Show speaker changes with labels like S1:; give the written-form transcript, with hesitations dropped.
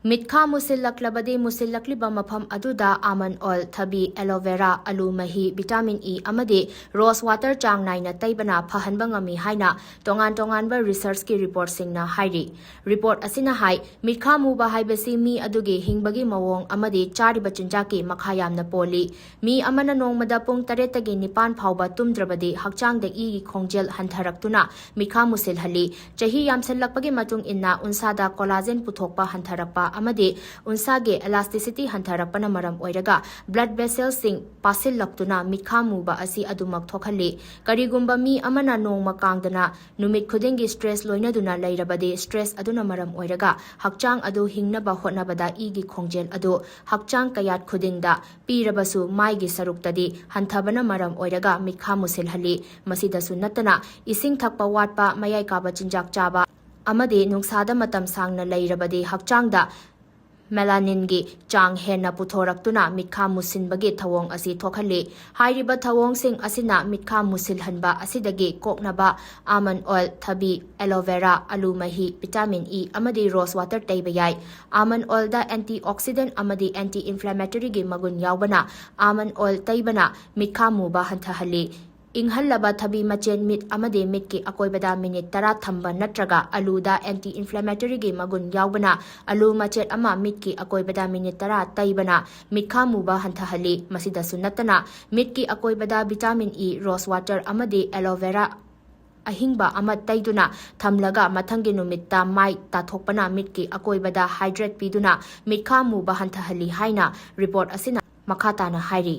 S1: Mitha musillaklabadi musillakliba mafam aduda almond oil thabi aloe vera alu mahi vitamin E amadi rose water chang naina taibana phahanba ngami haina tongan ba research ki report singna hairi report asina hai mitha muba haibasi mi adugi hingbagi mawong amadi chariba chinjaki makha yamna poli mi amana nongmada pung 8 tagi 9 phawba tumdrabadi hakchang da e khongjel hantharaktuna mitha musil hali chahi yamsallakpagi matung inna unsada collagen puthokpa hantarakpa amadi unsage elasticity hantarapana maram oiraga blood vessels sing pasil laktuna mitha muba asi adumak thokhali karigumba mi amana nongma kangdana numit khudingi stress loina duna lairabadi stress aduna maram oiraga hakchang adu hingnaba hotnabada igi khongjel adu hakchang kayat khudingda pirabasu maigi saruktadi hanthabana maram oiraga mitha musil hali masidasu natana ising thakpa watpa mayai kaba chinjak chaba amadi nungsada matam sangna lairabadi hakchangda melanin gi chang henna puthoraktuna mitha musinbagi thawong asi thokhali hairiba thawong sing asina mitha musil hanba asidagi koknaba almond oil thabi aloe vera alu mahi vitamin E amadi rose water taibayai almond oil da antioxidant amadi anti inflammatory gi magun yawbana almond oil taibana mitha muba hanthahali inghallaba thabi machen mit amade mit ki akoibada minute 10 thamba natraga aluda anti inflammatory gi magun yawbana alu machet ama mit ki akoibada minute 10 taibana mitha muba hanthahali masida sunatana mit ki akoibada vitamin E rose water amade aloe vera ahingba ama taiduna thamlaga mathangi numitta mai tathokpana mit ki akoibada hydrate piduna mitha muba hanthahali haina report asina makhatana hairi